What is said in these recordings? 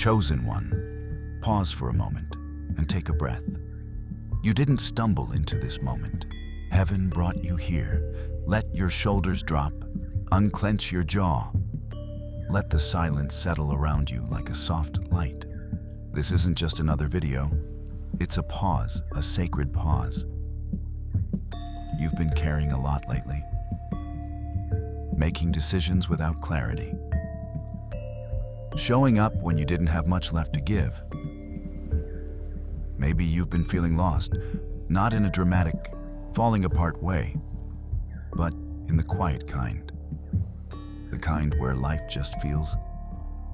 Chosen one, pause for a moment and take a breath. You didn't stumble into this moment. Heaven brought you here. Let your shoulders drop, unclench your jaw. Let the silence settle around you like a soft light. This isn't just another video. It's a pause, a sacred pause. You've been carrying a lot lately, making decisions without clarity, showing up when you didn't have much left to give. Maybe you've been feeling lost, not in a dramatic, falling apart way, but in the quiet kind. The kind where life just feels,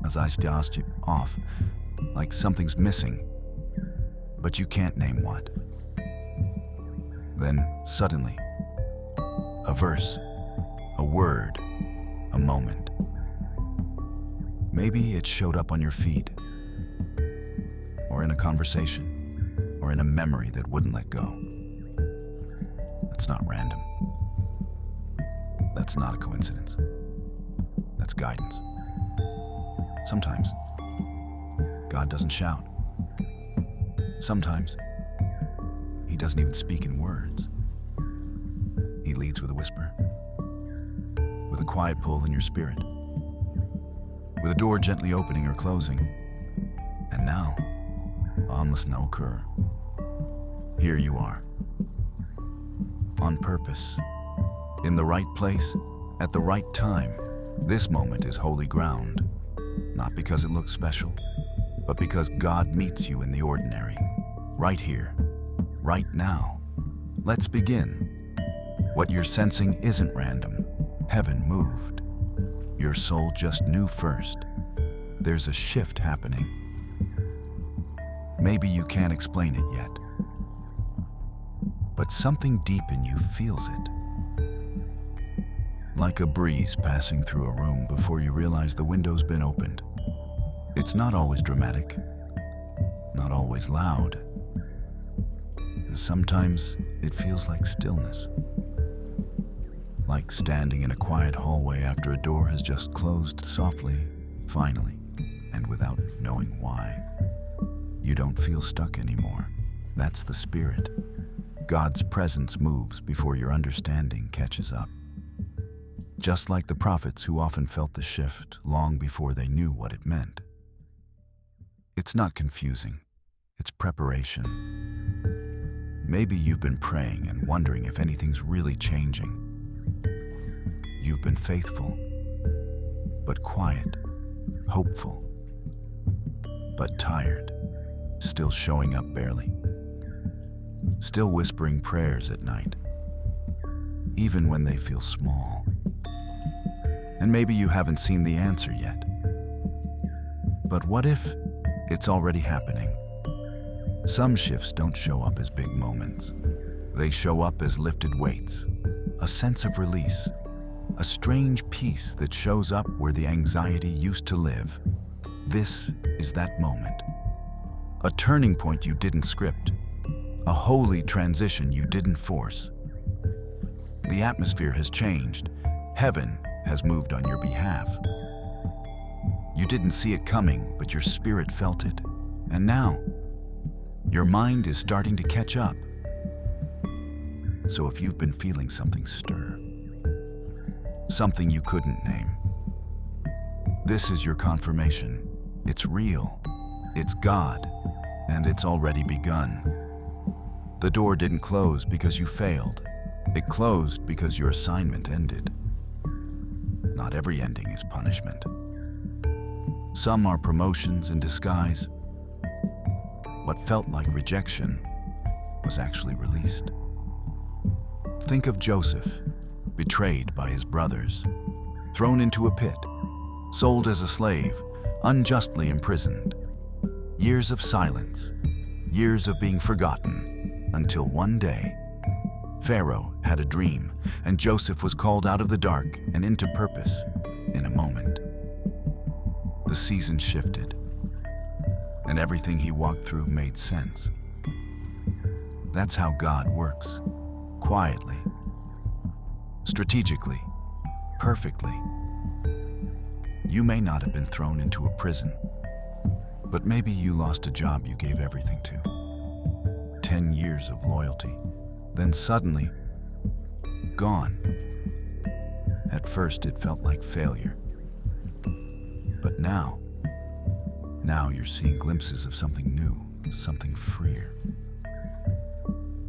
as I asked you off, like something's missing, but you can't name what. Then suddenly, a verse, a word, a moment. Maybe it showed up on your feed, or in a conversation, or in a memory that wouldn't let go. That's not random. That's not a coincidence. That's guidance. Sometimes, God doesn't shout. Sometimes, He doesn't even speak in words. He leads with a whisper, with a quiet pull in your spirit, with a door gently opening or closing. And now, almost no occur. Here you are, on purpose, in the right place, at the right time. This moment is holy ground, not because it looks special, but because God meets you in the ordinary, right here, right now. Let's begin. What you're sensing isn't random. Heaven moved. Your soul just knew first. There's a shift happening. Maybe you can't explain it yet, but something deep in you feels it. Like a breeze passing through a room before you realize the window's been opened. It's not always dramatic, not always loud. Sometimes it feels like stillness, like standing in a quiet hallway after a door has just closed softly, finally, and without knowing why. You don't feel stuck anymore. That's the spirit. God's presence moves before your understanding catches up. Just like the prophets who often felt the shift long before they knew what it meant. It's not confusing, it's preparation. Maybe you've been praying and wondering if anything's really changing. You've been faithful, but quiet, hopeful, but tired, still showing up barely, still whispering prayers at night, even when they feel small. And maybe you haven't seen the answer yet. But what if it's already happening? Some shifts don't show up as big moments. They show up as lifted weights, a sense of release, a strange peace that shows up where the anxiety used to live. This is that moment. A turning point you didn't script, a holy transition you didn't force. The atmosphere has changed. Heaven has moved on your behalf. You didn't see it coming, but your spirit felt it. And now, your mind is starting to catch up. So if you've been feeling something stir, something you couldn't name, this is your confirmation. It's real, it's God, and it's already begun. The door didn't close because you failed. It closed because your assignment ended. Not every ending is punishment. Some are promotions in disguise. What felt like rejection was actually released. Think of Joseph, betrayed by his brothers, thrown into a pit, sold as a slave, unjustly imprisoned. Years of silence, years of being forgotten, until one day, Pharaoh had a dream, and Joseph was called out of the dark and into purpose in a moment. The season shifted, and everything he walked through made sense. That's how God works, quietly, strategically, perfectly. You may not have been thrown into a prison, But maybe you lost a job you gave everything to. 10 years of loyalty. Then suddenly, gone. At first it felt like failure. But now you're seeing glimpses of something new, something freer.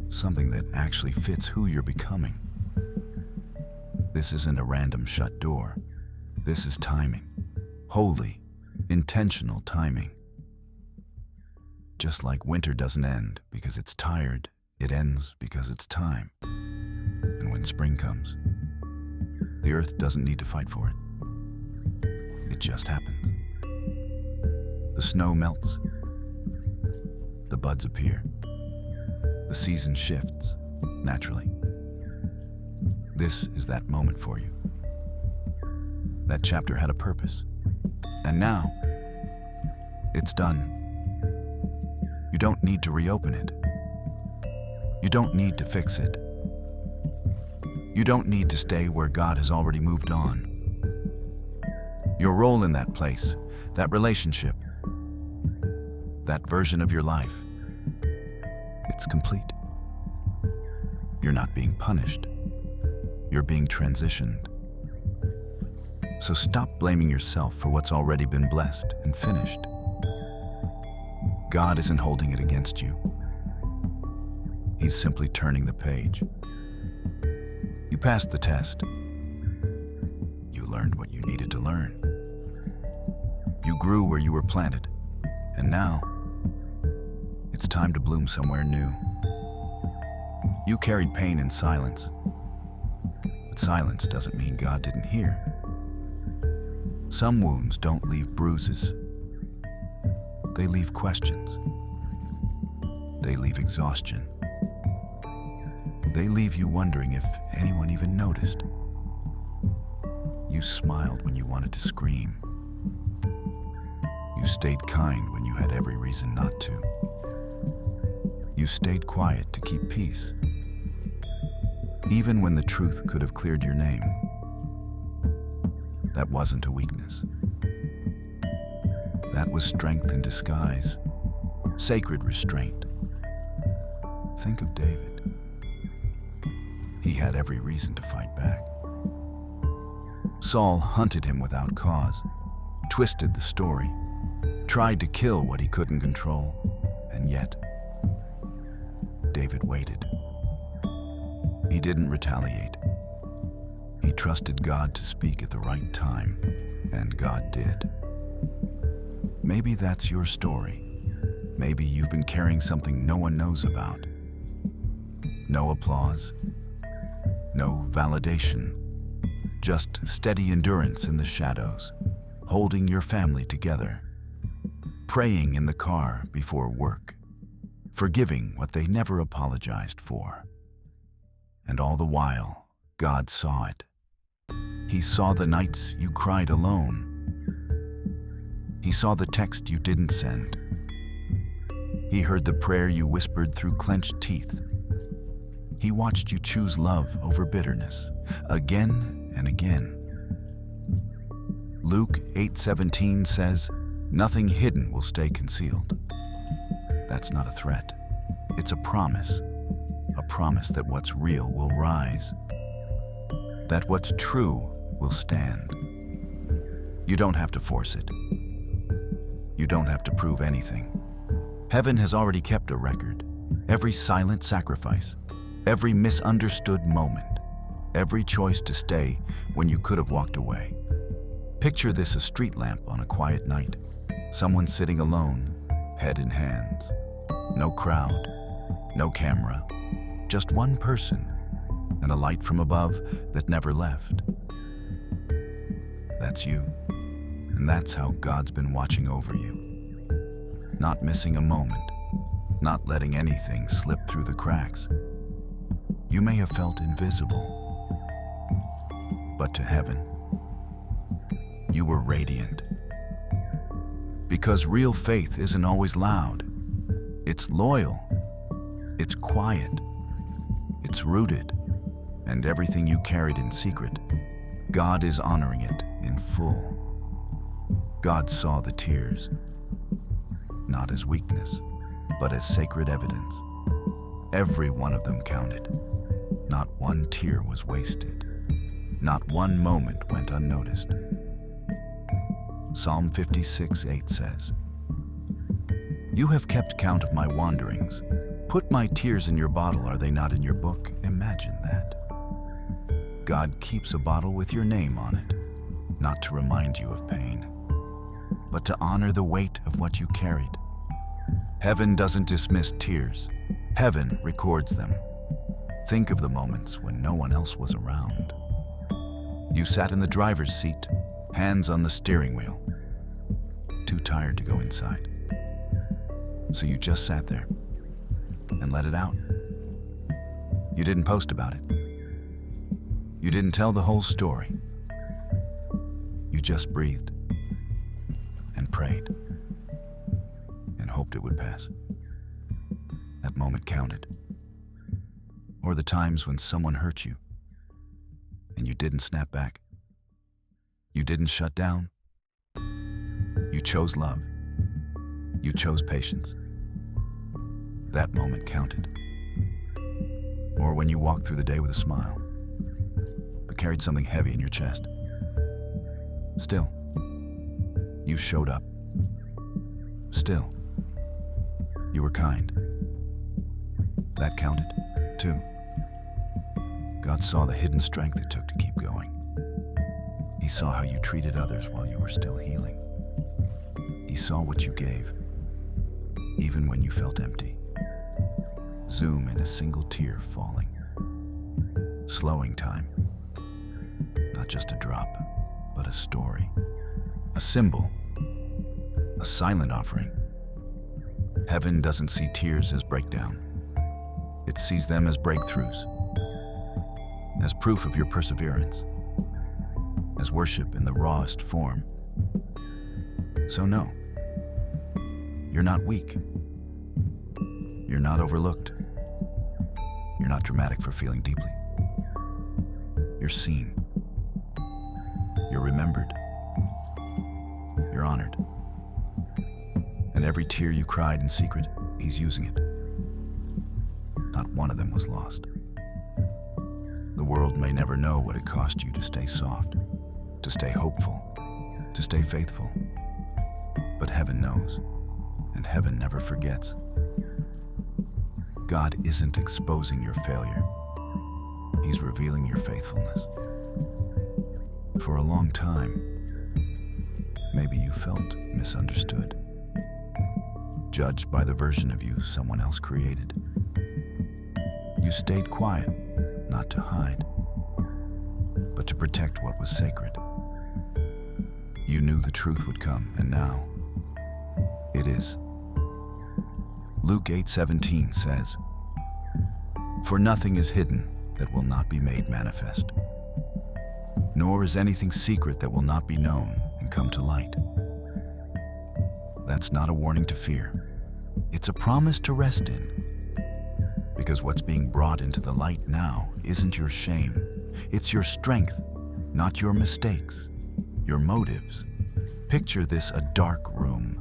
Something that actually fits who you're becoming. This isn't a random shut door. This is timing. Holy, intentional timing. Just like winter doesn't end because it's tired, it ends because it's time. And when spring comes, the earth doesn't need to fight for it. It just happens. The snow melts. The buds appear. The season shifts naturally. This is that moment for you. That chapter had a purpose. And now, it's done. You don't need to reopen it. You don't need to fix it. You don't need to stay where God has already moved on. Your role in that place, that relationship, that version of your life, it's complete. You're not being punished. You're being transitioned. So stop blaming yourself for what's already been blessed and finished. God isn't holding it against you. He's simply turning the page. You passed the test. You learned what you needed to learn. You grew where you were planted. And now, it's time to bloom somewhere new. You carried pain in silence. But silence doesn't mean God didn't hear. Some wounds don't leave bruises. They leave questions. They leave exhaustion. They leave you wondering if anyone even noticed. You smiled when you wanted to scream. You stayed kind when you had every reason not to. You stayed quiet to keep peace, even when the truth could have cleared your name. That wasn't a weakness. That was strength in disguise, sacred restraint. Think of David. He had every reason to fight back. Saul hunted him without cause, twisted the story, tried to kill what he couldn't control, and yet, David waited. He didn't retaliate. He trusted God to speak at the right time, and God did. Maybe that's your story. Maybe you've been carrying something no one knows about. No applause, no validation, just steady endurance in the shadows, holding your family together, praying in the car before work, forgiving what they never apologized for. And all the while, God saw it. He saw the nights you cried alone. He saw the text you didn't send. He heard the prayer you whispered through clenched teeth. He watched you choose love over bitterness, again and again. Luke 8:17 says, "Nothing hidden will stay concealed." That's not a threat. It's a promise that what's real will rise, that what's true will stand. You don't have to force it. You don't have to prove anything. Heaven has already kept a record. Every silent sacrifice, every misunderstood moment, every choice to stay when you could have walked away. Picture this: a street lamp on a quiet night. Someone sitting alone, head in hands. No crowd, no camera, just one person and a light from above that never left. That's you, and that's how God's been watching over you. Not missing a moment, not letting anything slip through the cracks. You may have felt invisible, but to heaven, you were radiant. Because real faith isn't always loud. It's loyal, it's quiet, it's rooted, and everything you carried in secret, God is honoring it in full. God saw the tears. not as weakness, but as sacred evidence. Every one of them counted. Not one tear was wasted. Not one moment went unnoticed. Psalm 56:8 says, "You have kept count of my wanderings. Put my tears in your bottle, are they not in your book?" Imagine that. God keeps a bottle with your name on it, not to remind you of pain, but to honor the weight of what you carried. Heaven doesn't dismiss tears. Heaven records them. Think of the moments when no one else was around. You sat in the driver's seat, hands on the steering wheel, too tired to go inside. So you just sat there and let it out. You didn't post about it. You didn't tell the whole story. You just breathed and prayed and hoped it would pass. That moment counted. Or the times when someone hurt you and you didn't snap back. You didn't shut down. You chose love. You chose patience. That moment counted. Or when you walked through the day with a smile, but carried something heavy in your chest. Still, you showed up. Still, you were kind. That counted, too. God saw the hidden strength it took to keep going. He saw how you treated others while you were still healing. He saw what you gave, even when you felt empty. Zoom in a single tear falling. Slowing time. Not just a drop, but a story. A symbol. A silent offering. Heaven doesn't see tears as breakdown. It sees them as breakthroughs. As proof of your perseverance. As worship in the rawest form. So no, you're not weak. You're not overlooked. You're not dramatic for feeling deeply. You're seen. You're remembered. You're honored. And every tear you cried in secret, He's using it. Not one of them was lost. The world may never know what it cost you to stay soft, to stay hopeful, to stay faithful. But heaven knows, and heaven never forgets. God isn't exposing your failure. He's revealing your faithfulness. For a long time, maybe you felt misunderstood, judged by the version of you someone else created. You stayed quiet, not to hide, but to protect what was sacred. You knew the truth would come, and now it is. Luke 8:17 says, "For nothing is hidden that will not be made manifest, nor is anything secret that will not be known and come to light." That's not a warning to fear. It's a promise to rest in. Because what's being brought into the light now isn't your shame. It's your strength, not your mistakes, your motives. Picture this: a dark room.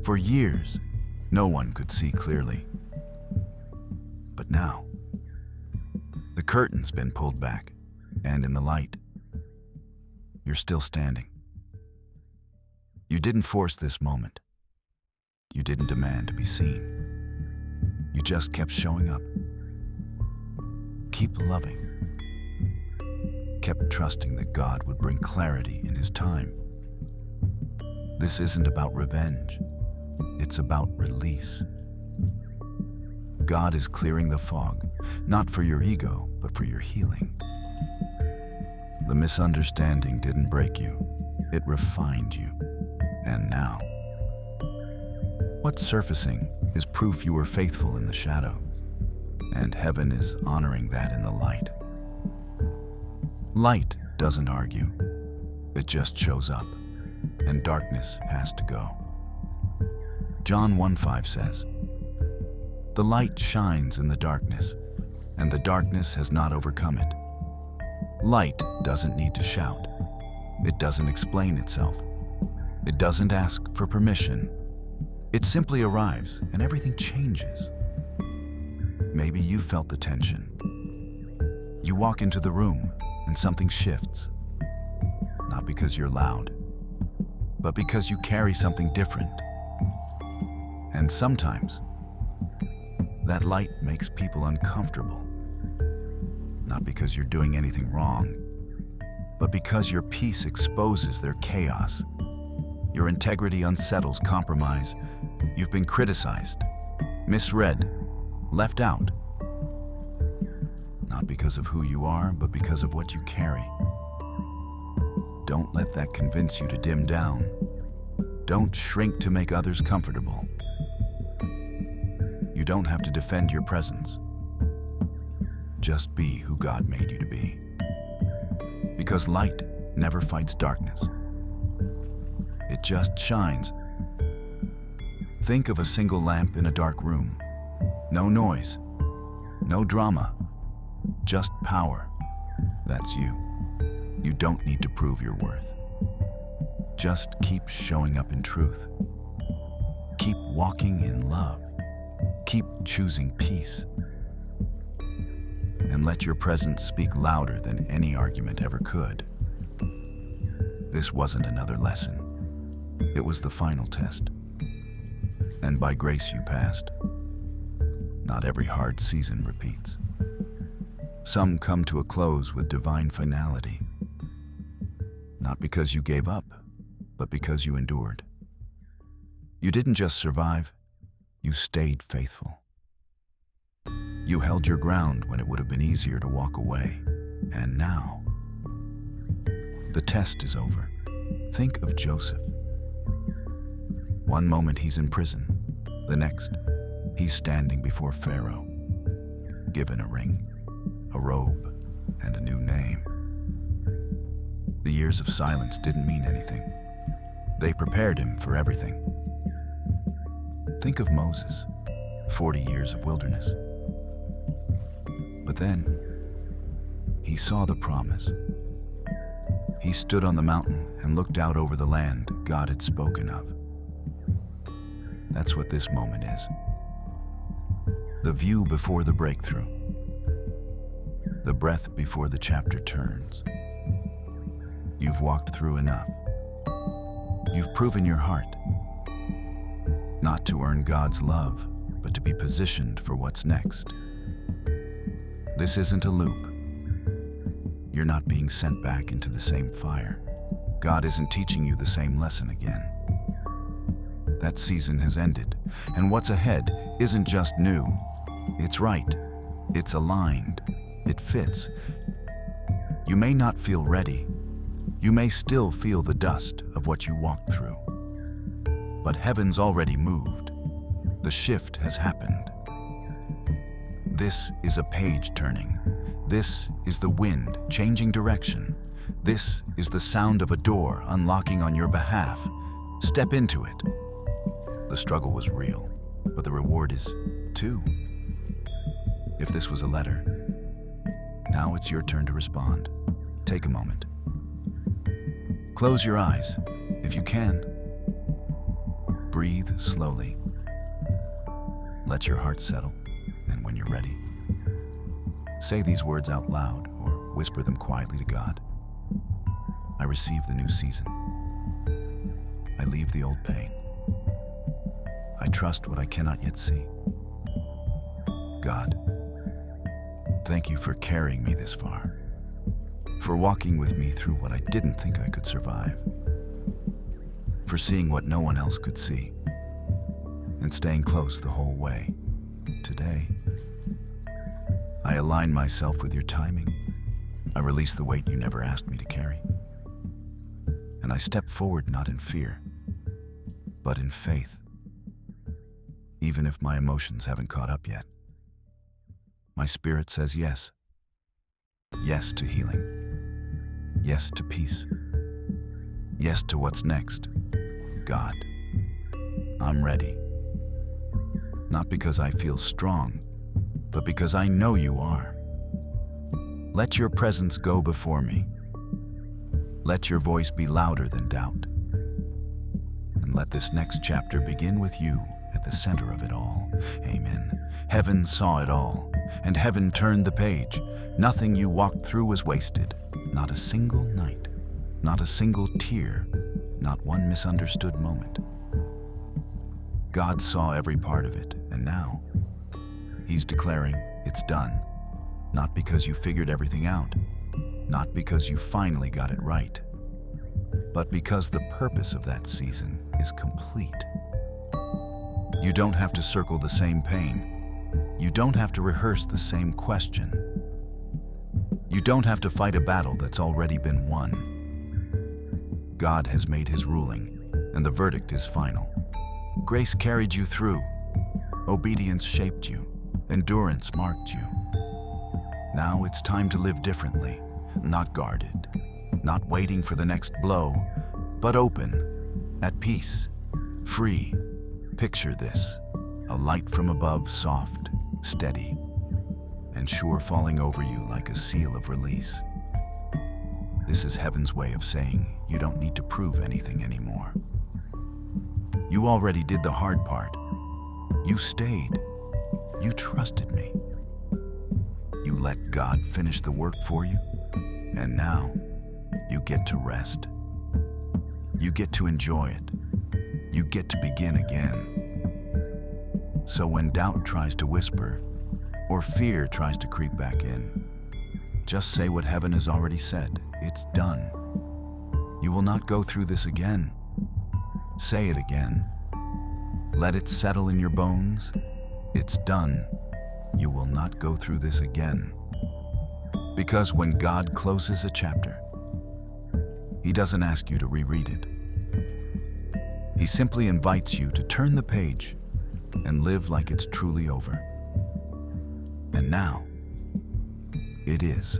For years, no one could see clearly. But now, the curtain's been pulled back, and in the light, you're still standing. You didn't force this moment. You didn't demand to be seen. You just kept showing up. Keep loving. Kept trusting that God would bring clarity in His time. This isn't about revenge. It's about release. God is clearing the fog, not for your ego, but for your healing. The misunderstanding didn't break you. It refined you. And now, what's surfacing is proof you were faithful in the shadows, and heaven is honoring that in the light. Light doesn't argue. It just shows up, and darkness has to go. John 1:5 says, "The light shines in the darkness, and the darkness has not overcome it." Light doesn't need to shout. It doesn't explain itself. It doesn't ask for permission. It simply arrives and everything changes. Maybe you felt the tension. You walk into the room and something shifts. Not because you're loud, but because you carry something different. And sometimes, that light makes people uncomfortable. Not because you're doing anything wrong, but because your peace exposes their chaos. Your integrity unsettles compromise. You've been criticized, misread, left out. Not because of who you are, but because of what you carry. Don't let that convince you to dim down. Don't shrink to make others comfortable. You don't have to defend your presence. Just be who God made you to be. Because light never fights darkness. It just shines. Think of a single lamp in a dark room. No noise, no drama, just power. That's you. You don't need to prove your worth. Just keep showing up in truth. Keep walking in love. Keep choosing peace. And let your presence speak louder than any argument ever could. This wasn't another lesson. It was the final test. And by grace you passed. Not every hard season repeats. Some come to a close with divine finality. Not because you gave up, but because you endured. You didn't just survive, you stayed faithful. You held your ground when it would have been easier to walk away. And now, the test is over. Think of Joseph. One moment he's in prison, the next, he's standing before Pharaoh, given a ring, a robe, and a new name. The years of silence didn't mean anything. They prepared him for everything. Think of Moses, 40 years of wilderness. But then, he saw the promise. He stood on the mountain and looked out over the land God had spoken of. That's what this moment is. The view before the breakthrough. The breath before the chapter turns. You've walked through enough. You've proven your heart. Not to earn God's love, but to be positioned for what's next. This isn't a loop. You're not being sent back into the same fire. God isn't teaching you the same lesson again. That season has ended, and what's ahead isn't just new. It's right. It's aligned. It fits. You may not feel ready. You may still feel the dust of what you walked through. But heaven's already moved. The shift has happened. This is a page turning. This is the wind changing direction. This is the sound of a door unlocking on your behalf. Step into it. The struggle was real, but the reward is too. If this was a letter, now it's your turn to respond. Take a moment. Close your eyes, if you can. Breathe slowly. Let your heart settle, and when you're ready, say these words out loud or whisper them quietly to God. I receive the new season. I leave the old pain. I trust what I cannot yet see. God, thank you for carrying me this far, for walking with me through what I didn't think I could survive, for seeing what no one else could see, and staying close the whole way. Today, I align myself with your timing. I release the weight you never asked me to carry. And I step forward not in fear, but in faith. Even if my emotions haven't caught up yet. My spirit says yes. Yes to healing. Yes to peace. Yes to what's next. God, I'm ready. Not because I feel strong, but because I know you are. Let your presence go before me. Let your voice be louder than doubt. And let this next chapter begin with you at the center of it all. Amen. Heaven saw it all, and heaven turned the page. Nothing you walked through was wasted. Not a single night, not a single tear, not one misunderstood moment. God saw every part of it, and now He's declaring it's done. Not because you figured everything out, not because you finally got it right, but because the purpose of that season is complete. You don't have to circle the same pain. You don't have to rehearse the same question. You don't have to fight a battle that's already been won. God has made His ruling, and the verdict is final. Grace carried you through. Obedience shaped you. Endurance marked you. Now it's time to live differently, not guarded, not waiting for the next blow, but open, at peace, free. Picture this, a light from above, soft, steady, and sure falling over you like a seal of release. This is heaven's way of saying you don't need to prove anything anymore. You already did the hard part. You stayed. You trusted me. You let God finish the work for you, and now you get to rest. You get to enjoy it. You get to begin again. So when doubt tries to whisper, or fear tries to creep back in, just say what heaven has already said. It's done. You will not go through this again. Say it again. Let it settle in your bones. It's done. You will not go through this again. Because when God closes a chapter, He doesn't ask you to reread it. He simply invites you to turn the page and live like it's truly over. And now, it is.